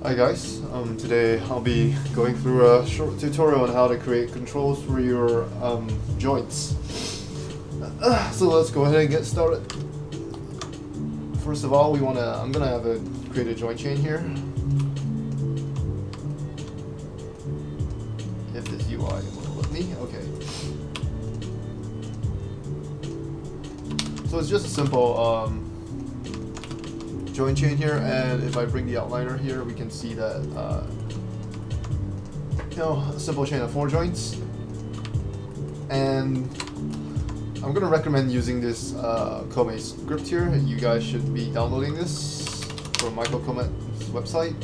Hi guys, today I'll be going through a short tutorial on how to create controls for your joints. So let's go ahead and get started. First of all, I'm gonna create a joint chain here. If this UI will let me, okay. So it's just a simple joint chain here, and if I bring the outliner here, we can see that a simple chain of 4 joints. And I'm gonna recommend using this Kome script here. You guys should be downloading this from Michael Kome's website.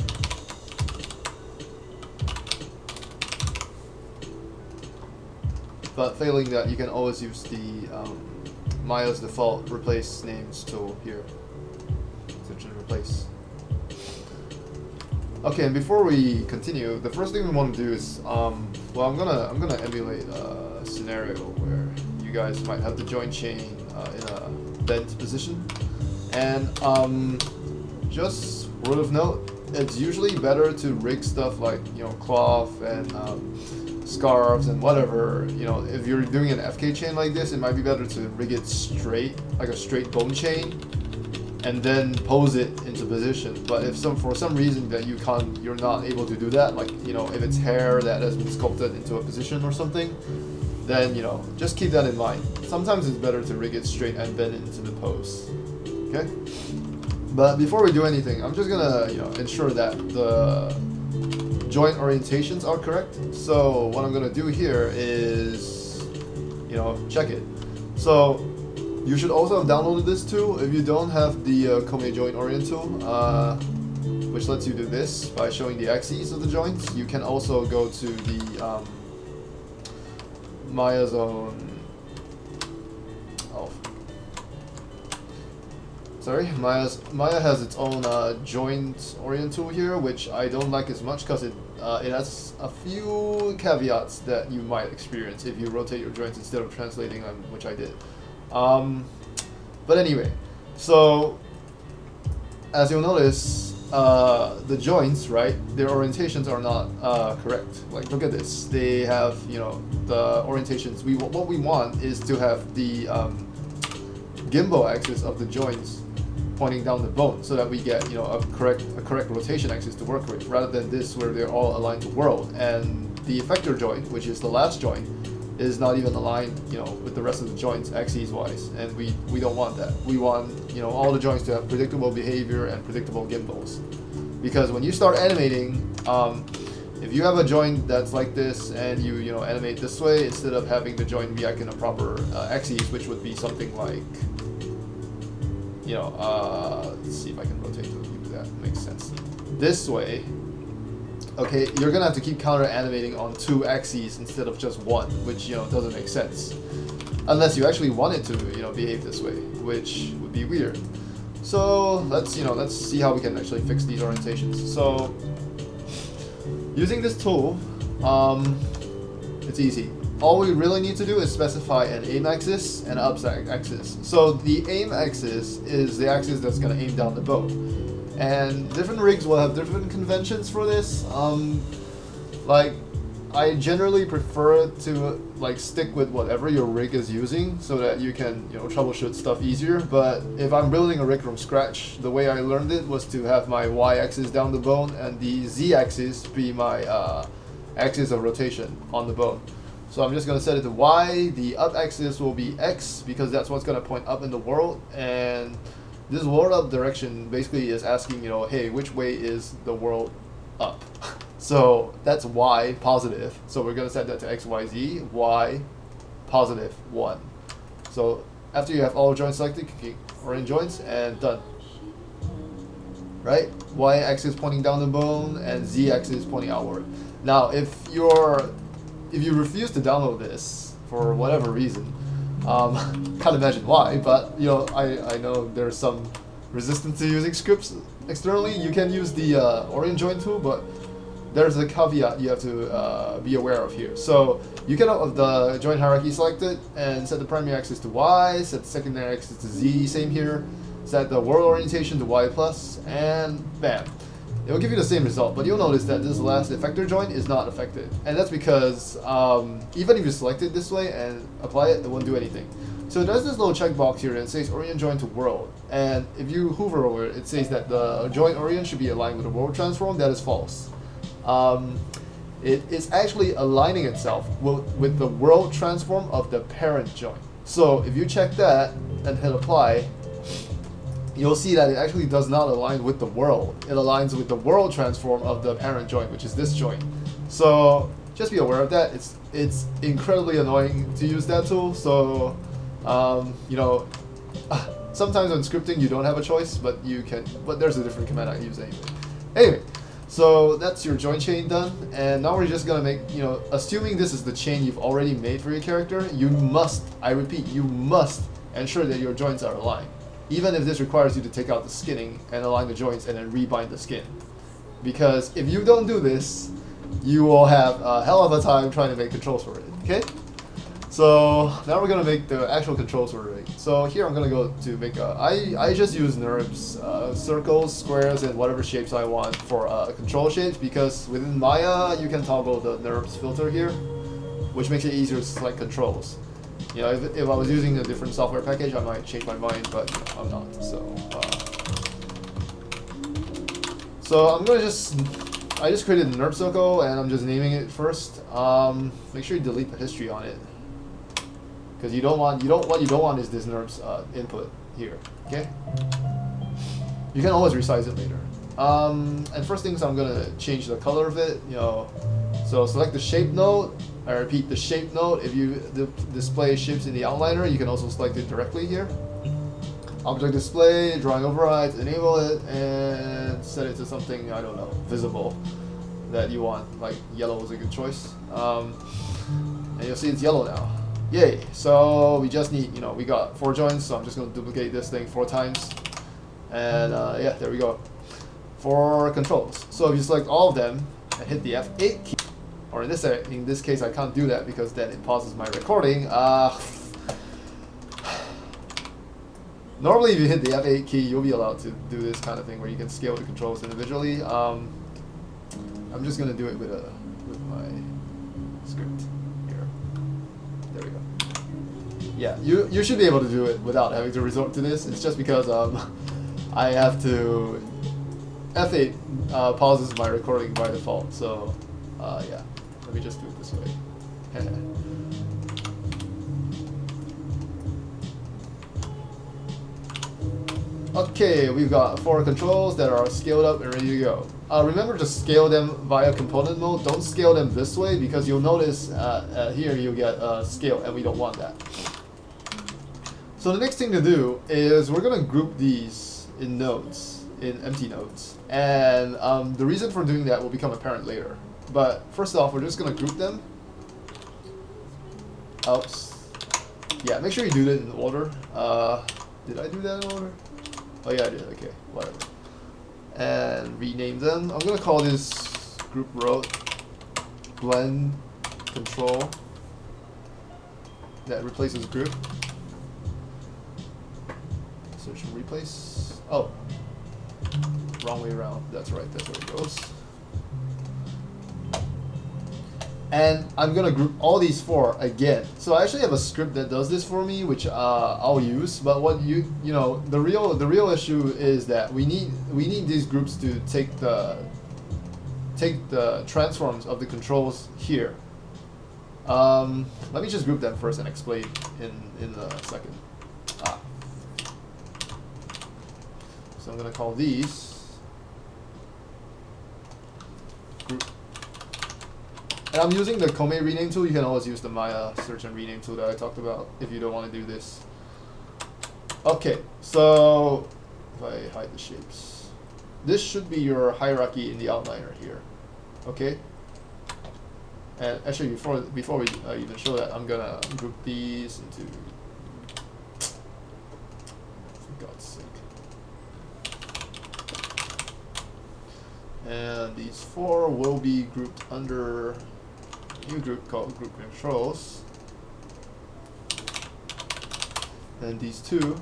But failing that, you can always use the Maya's default replace names tool here. Search and replace. Okay, and before we continue, the first thing we want to do is, I'm gonna emulate a scenario where you guys might have the joint chain in a bent position, and just word of note, it's usually better to rig stuff like cloth and scarves and whatever. If you're doing an FK chain like this, it might be better to rig it straight, like a straight bone chain, and then pose it into position. But if for some reason that you're not able to do that, like if it's hair that has been sculpted into a position or something, then just keep that in mind. Sometimes it's better to rig it straight and bend it into the pose. Okay. But before we do anything, I'm just gonna ensure that the joint orientations are correct. So what I'm gonna do here is check it. So you should also have downloaded this tool. If you don't have the Kome joint orient tool, which lets you do this by showing the axes of the joints, you can also go to the Maya's own. Maya has its own joint orient tool here, which I don't like as much because it has a few caveats that you might experience if you rotate your joints instead of translating them, which I did. But anyway, so as you'll notice, the joints, right, their orientations are not correct. Like, look at this. They have, the orientations. What we want is to have the gimbal axis of the joints pointing down the bone, so that we get a correct rotation axis to work with, rather than this where they're all aligned to world. And the effector joint, which is the last joint, is not even aligned with the rest of the joints axes wise, and we don't want that. We want all the joints to have predictable behavior and predictable gimbals, because when you start animating, if you have a joint that's like this and you animate this way instead of having the joint react in a proper axis, which would be something like let's see if I can rotate to view that makes sense, this way. Okay, you're gonna have to keep counter animating on 2 axes instead of just 1, which doesn't make sense, unless you actually want it to behave this way, which would be weird. So let's see how we can actually fix these orientations. So using this tool, it's easy. All we really need to do is specify an aim axis and an up axis. So the aim axis is the axis that's gonna aim down the bow. And different rigs will have different conventions for this. Like, I generally prefer to stick with whatever your rig is using, so that you can troubleshoot stuff easier. But if I'm building a rig from scratch, the way I learned it was to have my y-axis down the bone and the z-axis be my axis of rotation on the bone. So I'm just going to set it to y. The up axis will be x, because that's what's going to point up in the world. And this world up direction basically is asking, hey, which way is the world up? So that's y positive. So we're going to set that to x, y, z, y positive 1. So after you have all joints selected, click orient joints and done. Right? Y axis pointing down the bone and z axis pointing outward. Now, if you refuse to download this for whatever reason, can't imagine why, but I know there's some resistance to using scripts externally. You can use the orient joint tool, but there's a caveat you have to be aware of here. So you can have the joint hierarchy selected and set the primary axis to Y, set the secondary axis to Z, same here, set the world orientation to Y+, and bam. it will give you the same result, but you'll notice that this last effector joint is not affected. And that's because even if you select it this way and apply it, it won't do anything. So there's this little checkbox here that says orient joint to world. And if you hover over it, it says that the joint orient should be aligned with the world transform. That is false. It is actually aligning itself with the world transform of the parent joint. So if you check that and hit apply, you'll see that it actually does not align with the world. It aligns with the world transform of the parent joint, which is this joint. So just be aware of that. It's incredibly annoying to use that tool. So you know, sometimes when scripting you don't have a choice, but you can. But there's a different command I use anyway. Anyway, so that's your joint chain done, and now we're just gonna make, you know, assuming this is the chain you've already made for your character, you must, I repeat, you must ensure that your joints are aligned. Even if this requires you to take out the skinning and align the joints and then rebind the skin. Because if you don't do this, you will have a hell of a time trying to make controls for it, okay? So now we're gonna make the actual controls for it. So here I'm gonna go to make I just use NURBS, circles, squares, and whatever shapes I want for control shapes, because within Maya you can toggle the NURBS filter here, which makes it easier to select controls. You know, if I was using a different software package, I might change my mind, but you know, I'm not. So I'm gonna I just created a NURB circle and I'm just naming it first. Make sure you delete the history on it, because what you don't want is this NURBS input here. Okay. You can always resize it later. And first things, I'm gonna change the color of it. You know, so select the shape node. I repeat, the shape node. If you display shapes in the outliner, you can also select it directly here. Object display, drawing overrides, enable it, and set it to something, I don't know, visible that you want. Like yellow is a good choice. And you'll see it's yellow now. Yay! So we just need, you know, we got 4 joints, so I'm just going to duplicate this thing 4 times. And yeah, there we go. 4 controls. So if you select all of them and hit the F8 key, or in this case I can't do that because then it pauses my recording. Normally if you hit the F8 key, you'll be allowed to do this kind of thing where you can scale the controls individually. I'm just going to do it with my script here. There we go. Yeah, you should be able to do it without having to resort to this. It's just because I have to F8 pauses my recording by default. So yeah, let me just do it this way. Okay, we've got 4 controls that are scaled up and ready to go. Remember to scale them via component mode. Don't scale them this way, because you'll notice here you get scale, and we don't want that. So the next thing to do is we're going to group these in nodes, in empty nodes. And the reason for doing that will become apparent later. But first off, we're just going to group them. Oops. Yeah, make sure you do it in order. Did I do that in order? Oh yeah, I did. Okay, whatever. And rename them. I'm gonna call this group row blend control that replaces group. Search and replace. Oh, wrong way around. That's right. That's where it goes. And I'm gonna group all these 4 again. So I actually have a script that does this for me, which I'll use. But what you know, the real issue is that we need these groups to take the transforms of the controls here. Let me just group them first and explain in a second. So I'm gonna call these group. And I'm using the Kome rename tool. You can always use the Maya search and rename tool that I talked about if you don't want to do this. Okay, so if I hide the shapes, this should be your hierarchy in the outliner here. Okay. And actually, before we even show that, I'm gonna group these into. For God's sake. And these 4 will be grouped under a new group called group controls. And these 2.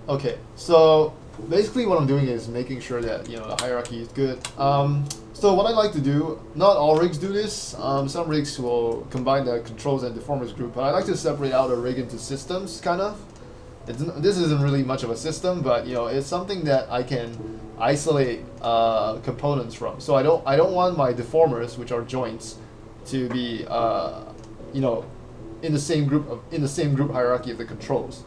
Okay, so basically what I'm doing is making sure that, you know, the hierarchy is good. So what I like to do, not all rigs do this, some rigs will combine the controls and deformers group, but I like to separate out a rig into systems, kind of. This isn't really much of a system, but, you know, it's something that I can isolate components from. So I don't want my deformers, which are joints, to be you know, in the same group hierarchy of the controls.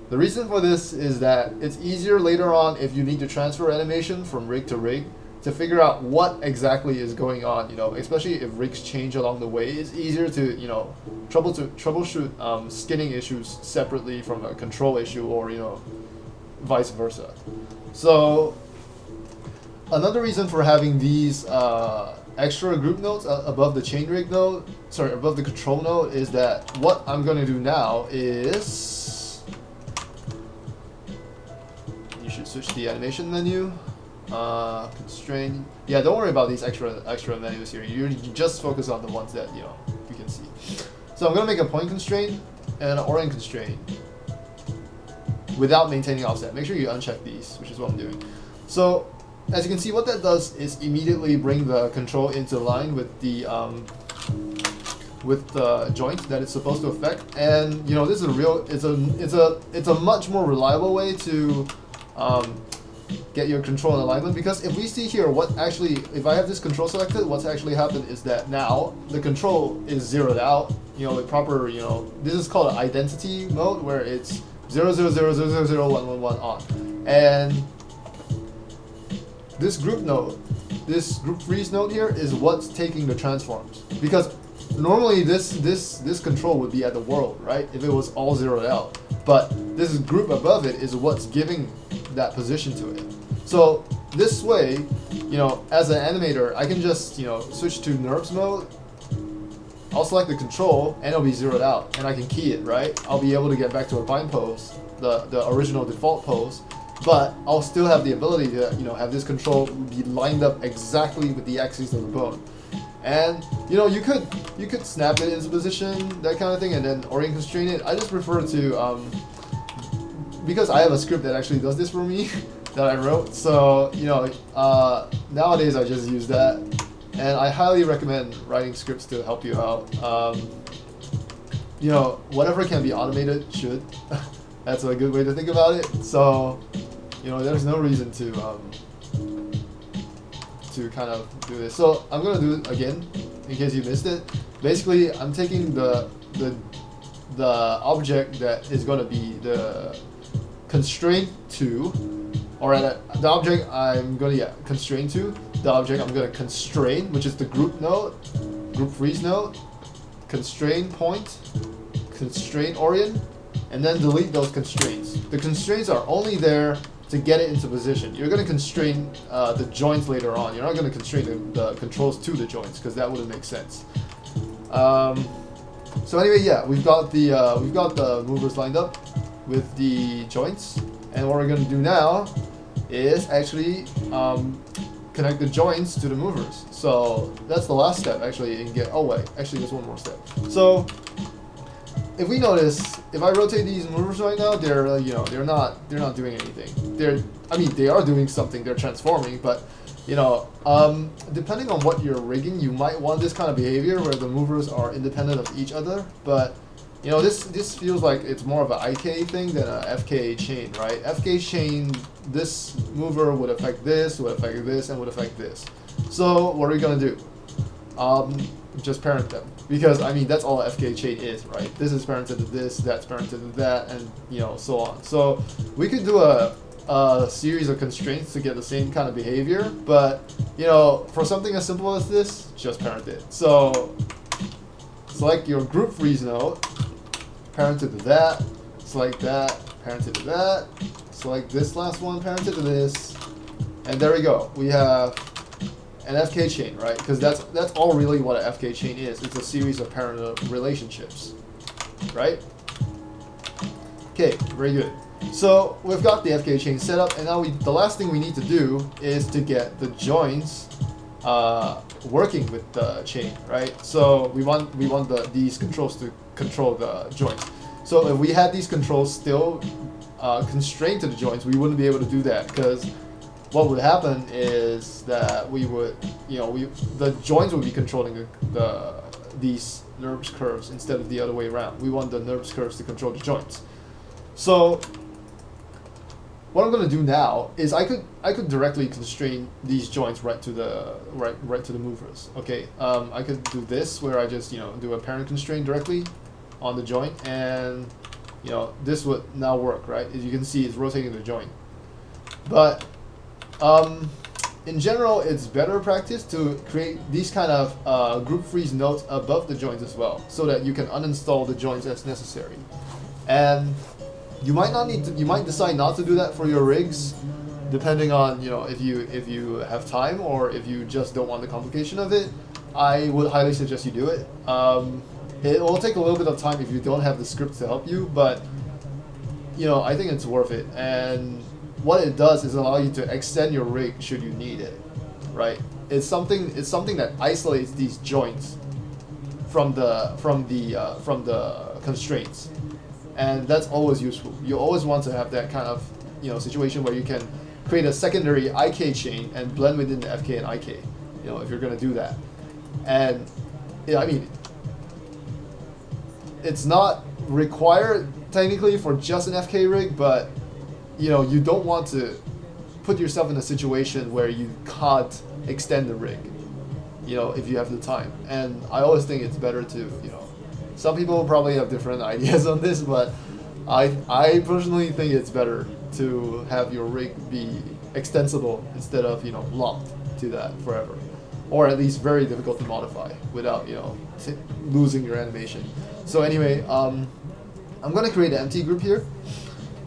The reason for this is that it's easier later on if you need to transfer animation from rig to rig to figure out what exactly is going on, you know, especially if rigs change along the way. It's easier to, you know, troubleshoot skinning issues separately from a control issue, or, you know, vice versa. So another reason for having these extra group nodes above the chain rig node, sorry, above the control node, is that what I'm going to do now is, you should switch the animation menu. Constraint. Yeah, don't worry about these extra menus here. You just focus on the ones that, you know, you can see. So I'm gonna make a point constraint and an orient constraint without maintaining offset. Make sure you uncheck these, which is what I'm doing. So as you can see, what that does is immediately bring the control into line with the joint that it's supposed to affect. And, you know, this is it's a much more reliable way to get your control in alignment, because if we see here what actually, if I have this control selected, what's actually happened is that now the control is zeroed out, you know, with proper, you know, this is called an identity mode, where it's 000000111 on. And this group node, this group freeze node here, is what's taking the transforms, because normally this control would be at the world, right, if it was all zeroed out, but this group above it is what's giving that position to it. So this way, you know, as an animator, I can just, you know, switch to NURBS mode. I'll select the control and it'll be zeroed out, and I can key it, right? I'll be able to get back to a bind pose, the original default pose, but I'll still have the ability to, you know, have this control be lined up exactly with the axis of the bone. And, you know, you could snap it into position, that kind of thing, and then orient constrain it. I just prefer to, because I have a script that actually does this for me that I wrote, so, you know, nowadays I just use that, and I highly recommend writing scripts to help you out. You know, whatever can be automated should. That's a good way to think about it. So, you know, there's no reason to kind of do this. So I'm gonna do it again in case you missed it. Basically, I'm taking the object that is gonna be the constraint to, or the object I'm gonna constrain to, the object I'm gonna constrain, which is the group node, group freeze node, constrain point, constrain orient, and then delete those constraints. The constraints are only there to get it into position. You're going to constrain the joints later on. You're not going to constrain the controls to the joints, because that wouldn't make sense. So anyway, yeah, we've got the movers lined up with the joints, and what we're going to do now is actually connect the joints to the movers. So that's the last step actually in get. Oh wait, actually there's one more step. So if we notice, if I rotate these movers right now, they're they're not doing anything. They are doing something. They're transforming, but you know, depending on what you're rigging, you might want this kind of behavior where the movers are independent of each other. But you know, this feels like it's more of an IK thing than a FK chain, right? FK chain, this mover would affect this, and would affect this. So what are we gonna do? Just parent them, because I mean that's all FK chain is, right? This is parented to this, that's parented to that, and you know, so on. So we could do a series of constraints to get the same kind of behavior, but you know, for something as simple as this, just parent it. So select your group freeze node, parented to that, select that, parented to that, select this last one, parented to this, and there we go. We have an FK chain, right? Because that's all really what an FK chain is. It's a series of parallel relationships, right? Okay, very good. So we've got the FK chain set up, and now the last thing we need to do is to get the joints working with the chain, right? So we want these controls to control the joints. So if we had these controls still constraint to the joints, we wouldn't be able to do that, because what would happen is that we would, the joints would be controlling these NURBS curves instead of the other way around. We want the NURBS curves to control the joints. So what I'm going to do now is I could directly constrain these joints right to the movers. Okay, I could do this where I just do a parent constraint directly on the joint, and this would now work, right? As you can see, it's rotating the joint. But in general, it's better practice to create these kind of group freeze nodes above the joints as well, so that you can uninstall the joints as necessary. And you might not need to. You might decide not to do that for your rigs, depending on if you have time, or if you just don't want the complication of it. I would highly suggest you do it. It will take a little bit of time if you don't have the script to help you, but I think it's worth it. And what it does is allow you to extend your rig should you need it, right? It's something that isolates these joints from the constraints, and that's always useful. You always want to have that kind of situation where you can create a secondary IK chain and blend within the FK and IK, if you're going to do that. And I mean, it's not required technically for just an FK rig, but you don't want to put yourself in a situation where you can't extend the rig, if you have the time. And I always think it's better to, some people probably have different ideas on this, but I personally think it's better to have your rig be extensible instead of, locked to that forever, or at least very difficult to modify without, losing your animation. So anyway, I'm going to create an empty group here.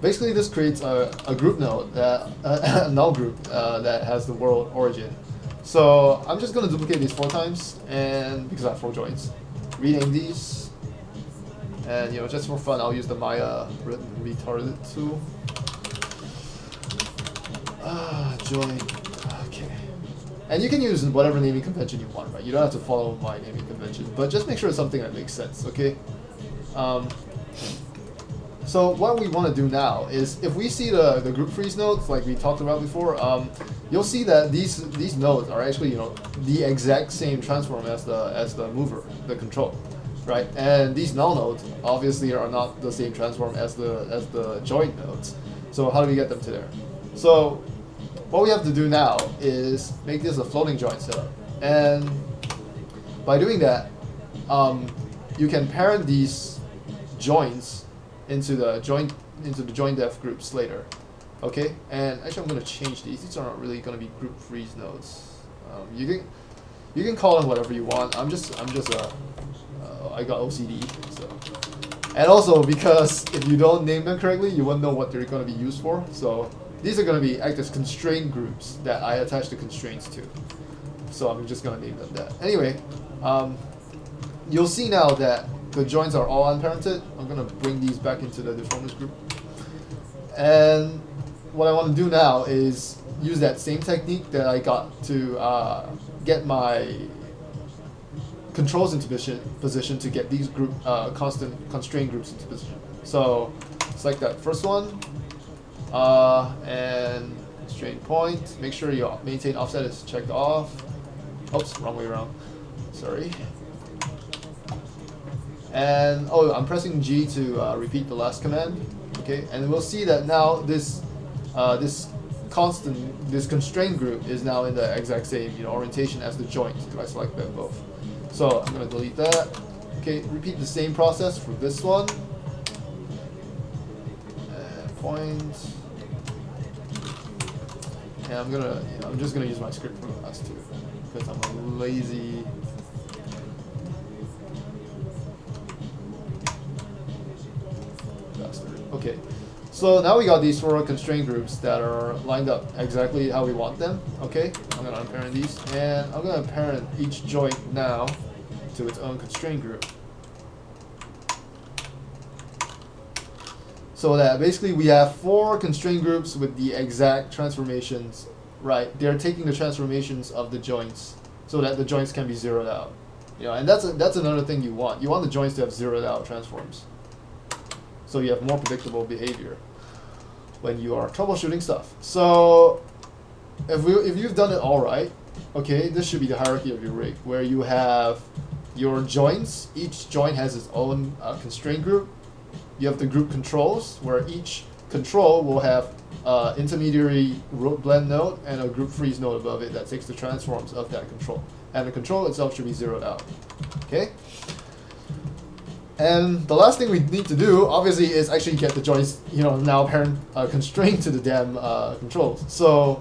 Basically, this creates a group node, a null group that has the world origin. So I'm just going to duplicate these 4 times, and because I have 4 joints, rename these, and just for fun, I'll use the Maya retarded tool. Join. Okay. And you can use whatever naming convention you want, right? You don't have to follow my naming convention, but just make sure it's something that makes sense, okay? So what we want to do now is, if we see the group freeze nodes like we talked about before, you'll see that these nodes are actually the exact same transform as the mover, the control, right? And these null nodes obviously are not the same transform as the joint nodes. So how do we get them to there? So what we have to do now is make this a floating joint setup, and by doing that, you can parent these joints into the joint def groups later, okay? And actually, I'm going to change these. These are not really going to be group freeze nodes. You can call them whatever you want. I got OCD. So, and also because if you don't name them correctly, you won't know what they're going to be used for. So these are going to be act as constraint groups that I attach the constraints to. So I'm just going to name them that. Anyway, you'll see now that the joints are all unparented. I'm going to bring these back into the deformers group. And what I want to do now is use that same technique that I got to get my controls into position to get these constant constraint groups into position. So select that first one, and constraint point. Make sure your maintain offset is checked off. Oops, wrong way around. Sorry. And I'm pressing G to repeat the last command. Okay, and we'll see that now this constraint group is now in the exact same orientation as the joint if I select them both. So I'm going to delete that. Okay, repeat the same process for this one. And point. And I'm just gonna use my script for the last two because I'm a lazy. Okay, so now we got these 4 constraint groups that are lined up exactly how we want them. Okay, I'm going to unparent these, and I'm going to parent each joint now to its own constraint group. So that basically we have 4 constraint groups with the exact transformations, right? They're taking the transformations of the joints so that the joints can be zeroed out. And that's another thing you want. You want the joints to have zeroed out transforms, so you have more predictable behavior. when you are troubleshooting stuff. So if you've done it all right, okay, this should be the hierarchy of your rig, where you have your joints. Each joint has its own constraint group. You have the group controls, where each control will have intermediary blend node and a group freeze node above it that takes the transforms of that control. And the control itself should be zeroed out. Okay? And the last thing we need to do, obviously, is actually get the joints, now parent constrained to the damn controls. So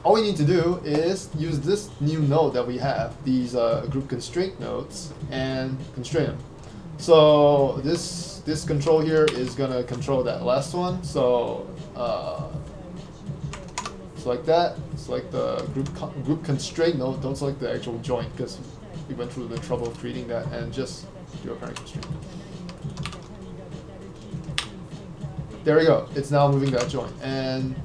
all we need to do is use this new node that we have, these group constraint nodes, and constrain them. So this control here is gonna control that last one. So select that. Select the group constraint node. Don't select the actual joint because we went through the trouble of creating that, and just do a parent constraint. There we go. It's now moving that joint. And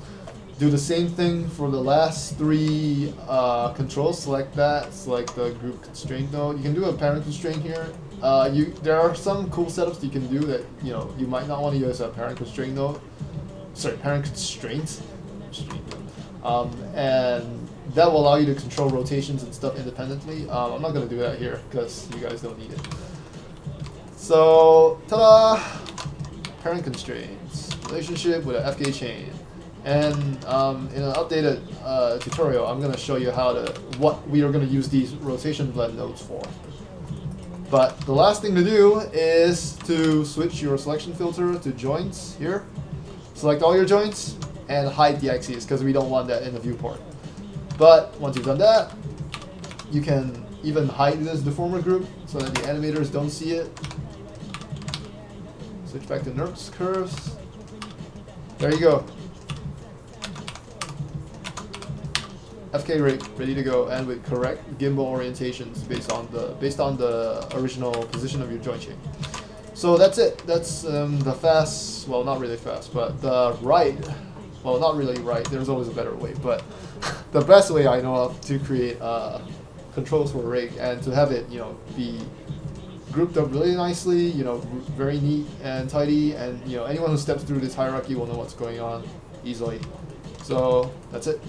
do the same thing for the last three controls. Select that. Select the group constraint node. You can do a parent constraint here. There are some cool setups you can do that you might not want to use a parent constraint node. Sorry, parent constraint. And that will allow you to control rotations and stuff independently. I'm not going to do that here because you guys don't need it. So, ta-da! Parent constraints, relationship with an FK chain. And in an updated tutorial, I'm going to show you what we are going to use these rotation blend nodes for. But the last thing to do is to switch your selection filter to joints here. Select all your joints and hide the axes because we don't want that in the viewport. But once you've done that, you can even hide this deformer group so that the animators don't see it. Switch back to NURBS curves. There you go. FK rig ready to go, and with correct gimbal orientations based on the original position of your joint chain. So that's it. That's the fast, well, not really fast, but the right, well, not really right. There's always a better way, but the best way I know of to create controls for a rig and to have it, be grouped up really nicely, very neat and tidy, and anyone who steps through this hierarchy will know what's going on easily. So that's it.